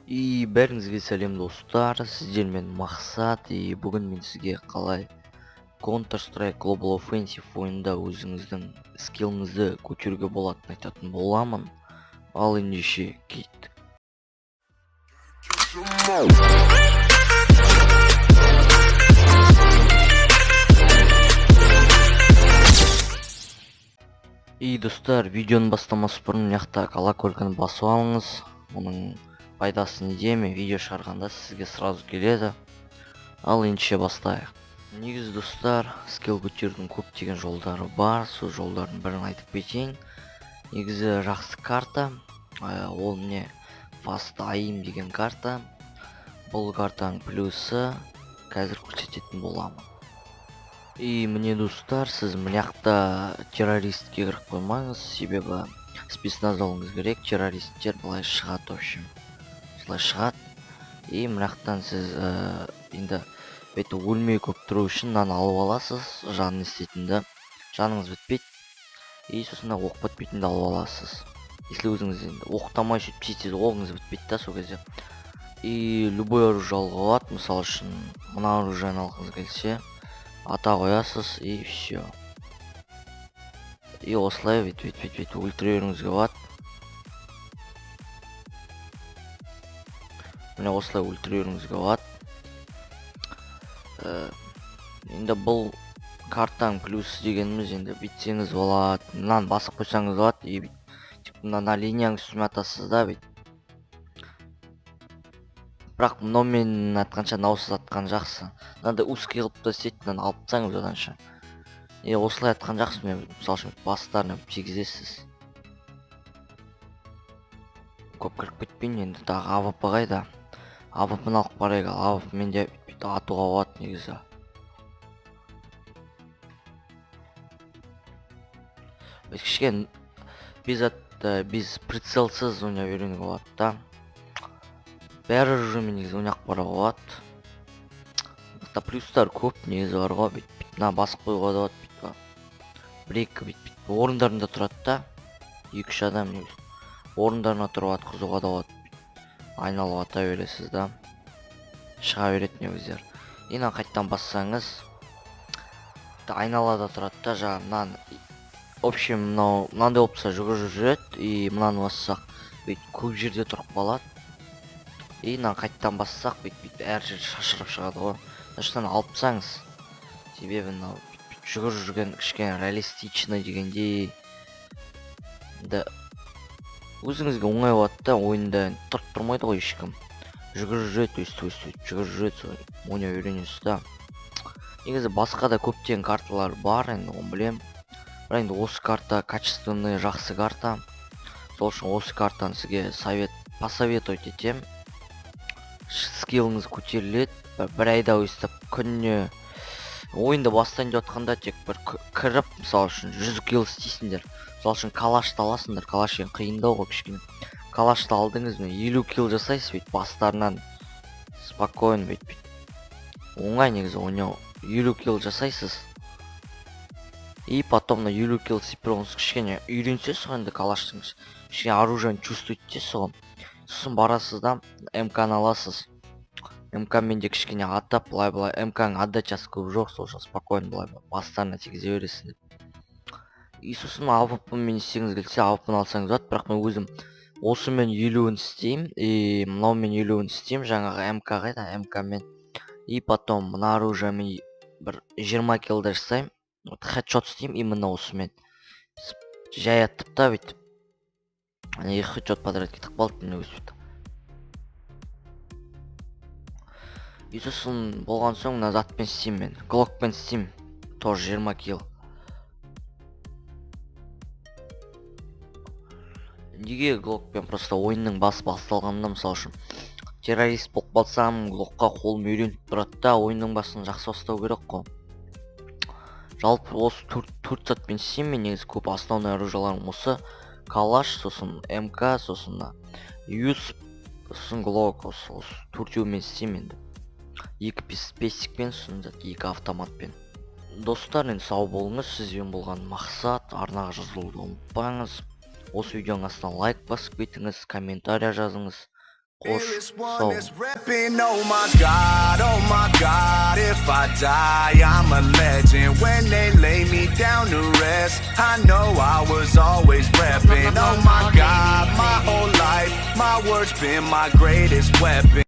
Бәріңізге сәлем достар, сіздермен мақсат. Бүгін мен сізге қалай Counter-Strike Global Offensive ойында өзіңіздің скилліңізді көтеруге болатынын айтатын боламын. Ал ендеше кеттік. Достар, видеоны бастамас бұрын мына колокольчикті басып алыңыз. Оның пайдасы неде? Мен видео шығарғанда сізге сразу келеді. Ал ендеше бастайық. Негізі достар, скилл көтерудің көптеген жолдары бар. Сол жолдардың бірін айтып кетейін. Негізі жақсы карта, ол не Fast Aim деген карта. Бұл картаның плюсы қазір көрсететін боламын. Міне достар, сіз мына террористке кіріп қоймаңыз, себебі спецназ алуыңыз керек. Террористтер былай шығады, в общем. Солай шығады. Мынақтан сіз енді бүйтіп өлмей көп тұру үшін мынаны алып аласыз. Жанын істейтінді, жаныңыз бітпейді. Сосын оқ бітпейтінді алып аласыз. Если өзіңіз енді оқтамай сөйтіп оғыңыз бітпейді да сол кезде. Любой оружие алуға болады. Мысалы үшін мына оружиені алғыңыз келсе, ата қоясыз и все. Осылай бүйтіп өлтіре беруіңізге болады. Міне осылай өлтіре беруіңізге болады. Енді бұл картаның плюсы дегеніміз, енді бүйтсеңіз болады, мынаны басып қойсаңыз болады. Мына линияның үстіме атасыз да бүйтіп. Бірақ мынаумен атқанша наусыз атқан жақсы. Мынандай узкий қылып та істейді, мынаны алып тастаңыз оданша. Осылай атқан жақсы. Мысалы үшін бастарына тигізесіз. Көп кіріп кетпейін. Енді тағы АВП қайда? АВП-ны алып барайық. АВП-мен де атуға болады негізі. Кішкене без прицелсыз ойнай беруге болады да. Бәрі жүрімен негізі ойнақ бара болады. Плюстар көп негізі бар ғой. Мына басып қойға да болады. Бір-екі орындарында тұрады да. 2-3 адам негізі. Орындарына тұрып атқызуға да болады. Айналып ата бересіз да. Шыға береді негіздер. Мына қайттан бассаңыз, айналада тұрады да жағынан. В общем, мынандай опция жүгіріп жүреді. Мынаны бассақ, көп жерде тұрып қалады. Мына қайттан бассақ, әр жер шашырып шығады ғой. Сондықтан алып тастаңыз. Себебі жүгіріп жүрген кішкене реалистичный дегенде өзіңізге оңай болады да. Ойында тұрып тұрмайды ғой ешкім. Жүгіріп жүреді, өстіп жүгіріп жүреді, ойнай үйренесіз да. Негізі басқа да көптеген карталар бар, енді оны білем. Бірақ енді осы карта качественный, жақсы карта. Сол үшін осы картаны сізге посоветовать етем. Скилліңіз көтеріледі. Бір айда өстіп күніне ойында бастайын деп отқанда тек бір кіріп, мысалы үшін 100 килл істейсіңдер. Мысалы үшін калашты аласыңдар. Калаш ең қиындау ғой кішкене. Калашты алдыңыз, 50 килл жасайсыз, бастарынан спокойно бүйтіп. Оңай негізі ойнау. 50 килл жасайсыз. Потом 50 килл сипіруіңіз кішкене үйренсіз ғой енді калаштың. Кішкене оружиені чувствуйтесіз ғой. Сосын барасыз да, МК-ны аласыз. МК-мен де кішкене атап, былай-былай. МК-ның отдачасы көп жоқ, сол үшін спокойно былай-былай бастарына тигізе бересіз. Сосын АВП-мен істеңіз келсе, АВП-ны алсаңыз болады. Бірақ мен өзім осымен 50-ін істеймін. Мынаумен 50-ін істеймін. Жаңағы МК қайда? МК-мен. Потом мына оружиемен бір 20 киллдер жасаймын. Хедшот істеймін. Мына осымен. Жай аттып та бүйтіп. Хедшот подряд кетіп қалды мен өсіп. Сосын болған соң мына затпен істеймін мен. Глокпен істеймін. Тоже 20 килл. Неге глокпен? Просто ойынның басы басталғанда, мысалы үшін террорист болып қалсам, глокқа қолым үйреніп тұрады да, ойынның басын жақсы бастау керек қой. Жалпы осы 4 затпен істеймін мен. Негізі көп основной оружияларым осы. Калаш, сосын МК, сосын USP, сосын глок, осы 4-еумен істеймін енді. 2 пестикпен, сосын 2 автоматпен. Достар, енді сау болыңыз. Сізбен болған мақсат. Арнаға жазылуды ұмытпаңыз. Осы видеоның астына лайк басып кетіңіз, комментария жазыңыз. Кош, Fearless сау. one is repping, oh my God, if I die, I'm a legend. When they lay me down to rest, I know I was always repping, oh my God, my whole life, my words been my greatest weapon.